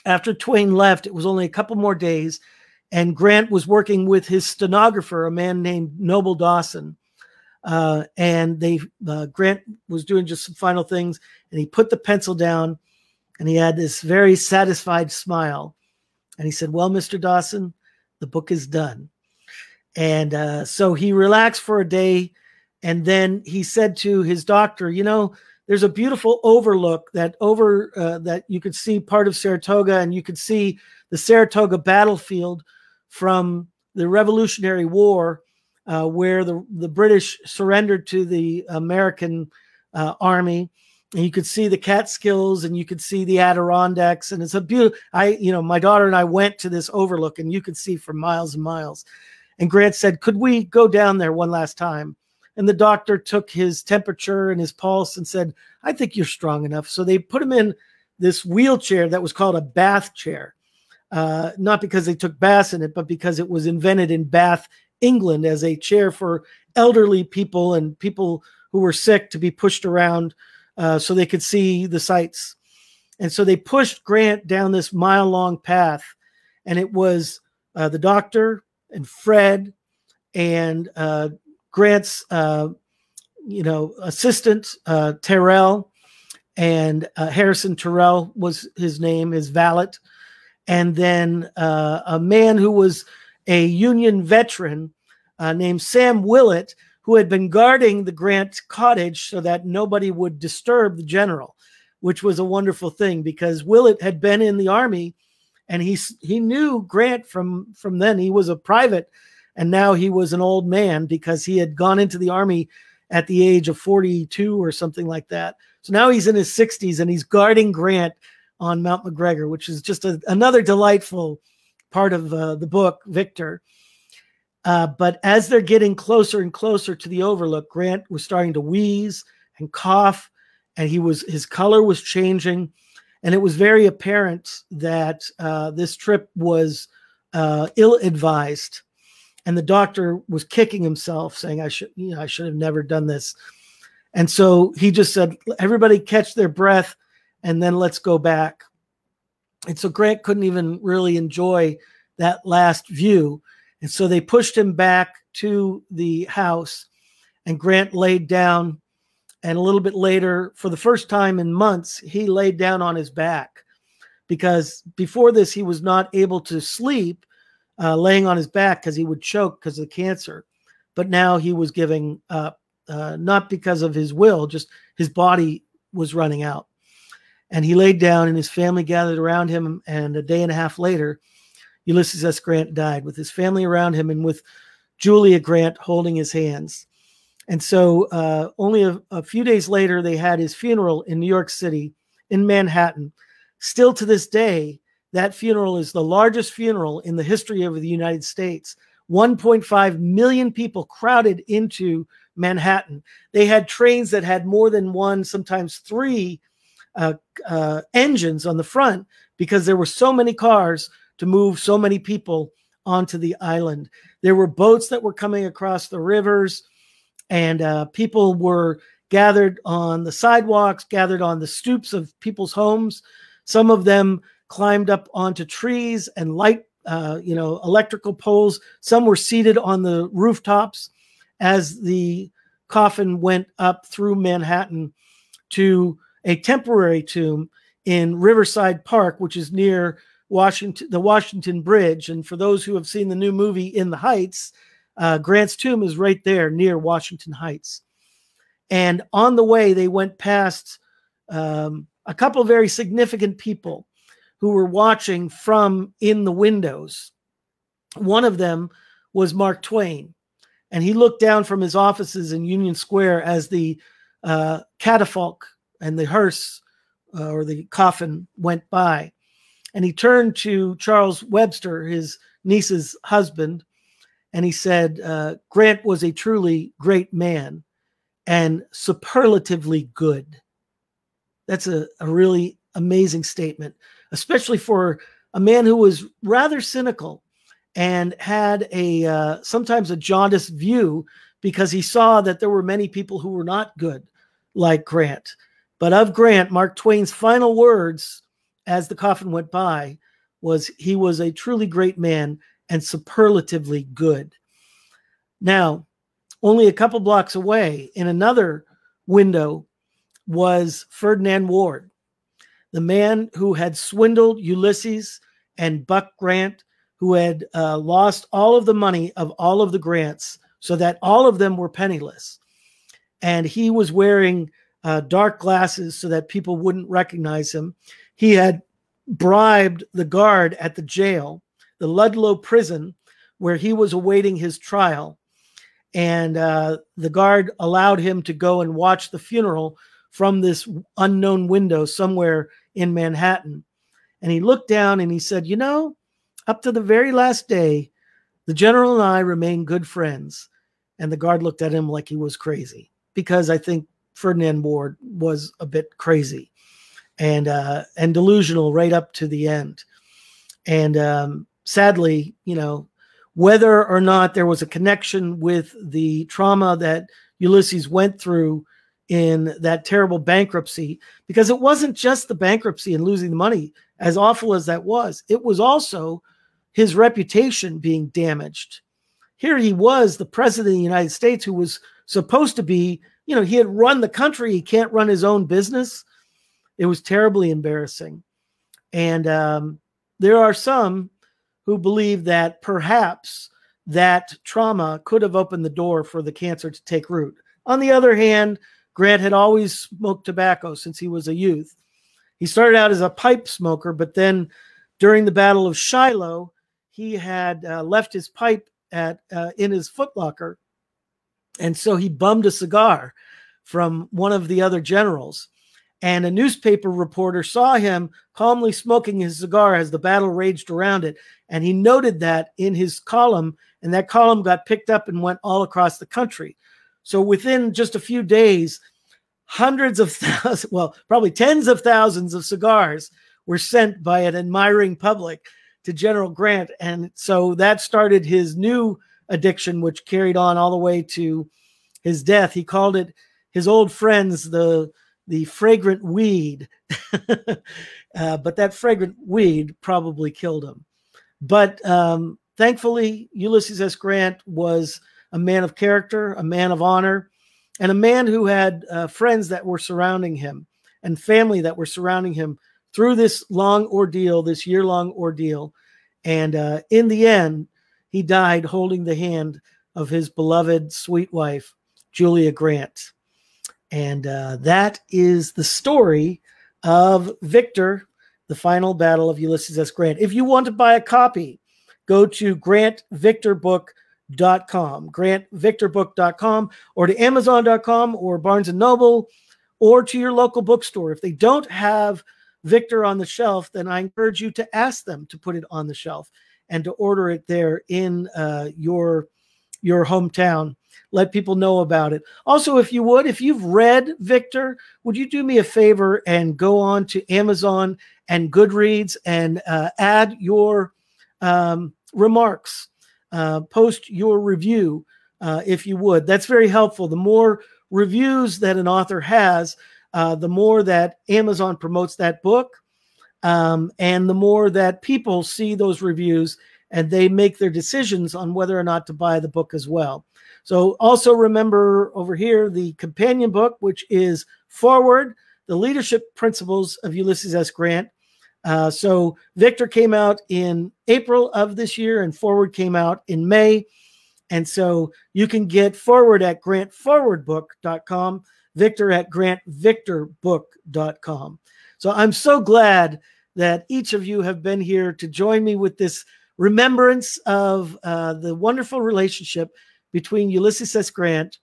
After Twain left, it was only a couple more days, and Grant was working with his stenographer, a man named Noble Dawson. And Grant was doing just some final things, and he put the pencil down, and he had this very satisfied smile. And he said, well, Mr. Dawson, the book is done. And so he relaxed for a day, and then he said to his doctor, you know, there's a beautiful overlook that you could see part of Saratoga, and you could see the Saratoga battlefield from the Revolutionary War, where the British surrendered to the American army. And you could see the Catskills, and you could see the Adirondacks, and it's a beautiful. My daughter and I went to this overlook, and you could see for miles and miles. And Grant said, "Could we go down there one last time?" And the doctor took his temperature and his pulse and said, "I think you're strong enough." So they put him in this wheelchair that was called a Bath chair, not because they took baths in it, but because it was invented in Bath, England, as a chair for elderly people and people who were sick to be pushed around so they could see the sights. And so they pushed Grant down this mile-long path, and it was the doctor and Fred and Grant's, assistant, Terrell, and Harrison Terrell was his name, his valet. And then a man who was a Union veteran named Sam Willett, who had been guarding the Grant cottage so that nobody would disturb the general, which was a wonderful thing because Willett had been in the army, and he knew Grant from then. He was a private, and now he was an old man because he had gone into the army at the age of 42 or something like that. So now he's in his 60s, and he's guarding Grant on Mount McGregor, which is just another delightful part of the book, Victor. But as they're getting closer and closer to the overlook, Grant was starting to wheeze and cough, and his color was changing. And it was very apparent that this trip was ill-advised. And the doctor was kicking himself, saying, I should have never done this. And so he just said, everybody catch their breath, and then let's go back. And so Grant couldn't even really enjoy that last view. And so they pushed him back to the house, and Grant laid down. And a little bit later, for the first time in months, he laid down on his back, because before this, he was not able to sleep laying on his back because he would choke because of cancer. But now he was giving up, not because of his will, just his body was running out. And he laid down, and his family gathered around him. And a day and a half later, Ulysses S. Grant died with his family around him and with Julia Grant holding his hands. And so only a few days later, they had his funeral in New York City, in Manhattan. Still to this day, that funeral is the largest funeral in the history of the United States. 1.5 million people crowded into Manhattan. They had trains that had more than one, sometimes three engines on the front, because there were so many cars to move so many people onto the island. There were boats that were coming across the rivers, and people were gathered on the sidewalks, gathered on the stoops of people's homes. Some of them climbed up onto trees and electrical poles. Some were seated on the rooftops as the coffin went up through Manhattan to a temporary tomb in Riverside Park, which is near the Washington Bridge. And for those who have seen the new movie In the Heights, Grant's tomb is right there near Washington Heights. And on the way, they went past a couple of very significant people who were watching from in the windows. One of them was Mark Twain, and he looked down from his offices in Union Square as the catafalque and the hearse or the coffin went by. And he turned to Charles Webster, his niece's husband, and he said, Grant was a truly great man and superlatively good. That's a really amazing statement, especially for a man who was rather cynical and had sometimes a jaundiced view, because he saw that there were many people who were not good like Grant. But of Grant, Mark Twain's final words as the coffin went by was, he was a truly great man and superlatively good. Now, only a couple blocks away in another window was Ferdinand Ward, the man who had swindled Ulysses and Buck Grant, who had lost all of the money of all of the Grants so that all of them were penniless. And he was wearing dark glasses so that people wouldn't recognize him. He had bribed the guard at the jail, the Ludlow prison, where he was awaiting his trial. And the guard allowed him to go and watch the funeral from this unknown window somewhere in Manhattan. And he looked down and he said, you know, up to the very last day, the general and I remained good friends. And the guard looked at him like he was crazy, because I think Ferdinand Ward was a bit crazy and delusional right up to the end. And sadly, you know, whether or not there was a connection with the trauma that Ulysses went through in that terrible bankruptcy, because it wasn't just the bankruptcy and losing the money, as awful as that was, it was also his reputation being damaged. Here he was, the president of the United States, who was supposed to be, you know, he had run the country. He can't run his own business. It was terribly embarrassing. And there are some who believe that perhaps that trauma could have opened the door for the cancer to take root. On the other hand, Grant had always smoked tobacco since he was a youth. He started out as a pipe smoker, but then during the Battle of Shiloh, he had left his pipe in his footlocker. And so he bummed a cigar from one of the other generals. And a newspaper reporter saw him calmly smoking his cigar as the battle raged around it. And he noted that in his column, and that column got picked up and went all across the country. So within just a few days, hundreds of thousands, well, probably tens of thousands of cigars were sent by an admiring public to General Grant. And so that started his new addiction, which carried on all the way to his death. He called it, his old friends, the fragrant weed. But that fragrant weed probably killed him. But thankfully, Ulysses S. Grant was a man of character, a man of honor, and a man who had friends that were surrounding him and family that were surrounding him through this long ordeal, this year-long ordeal. And in the end, he died holding the hand of his beloved sweet wife, Julia Grant. And that is the story of Victor, the final battle of Ulysses S. Grant. If you want to buy a copy, go to GrantVictorBook.com, GrantVictorBook.com, or to Amazon.com or Barnes & Noble, or to your local bookstore. If they don't have Victor on the shelf, then I encourage you to ask them to put it on the shelf and to order it there in your hometown. Let people know about it. Also, if you've read Victor, would you do me a favor and go on to Amazon and Goodreads and add your remarks, post your review, if you would. That's very helpful. The more reviews that an author has, the more that Amazon promotes that book, and the more that people see those reviews and they make their decisions on whether or not to buy the book as well. So also remember over here the companion book, which is Forward, the Leadership Principles of Ulysses S. Grant. So Victor came out in April of this year and Forward came out in May. And so you can get Forward at GrantForwardBook.com. Victor at grantvictorbook.com. So I'm so glad that each of you have been here to join me with this remembrance of the wonderful relationship between Ulysses S. Grant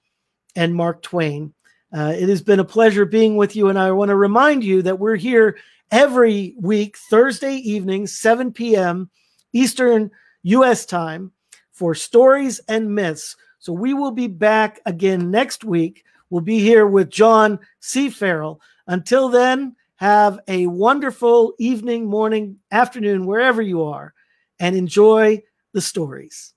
and Mark Twain. It has been a pleasure being with you, and I want to remind you that we're here every week, Thursday evening, 7 p.m. Eastern U.S. time for Stories and Myths. So we will be back again next week. We'll be here with John C. Farrell. Until then, have a wonderful evening, morning, afternoon, wherever you are, and enjoy the stories.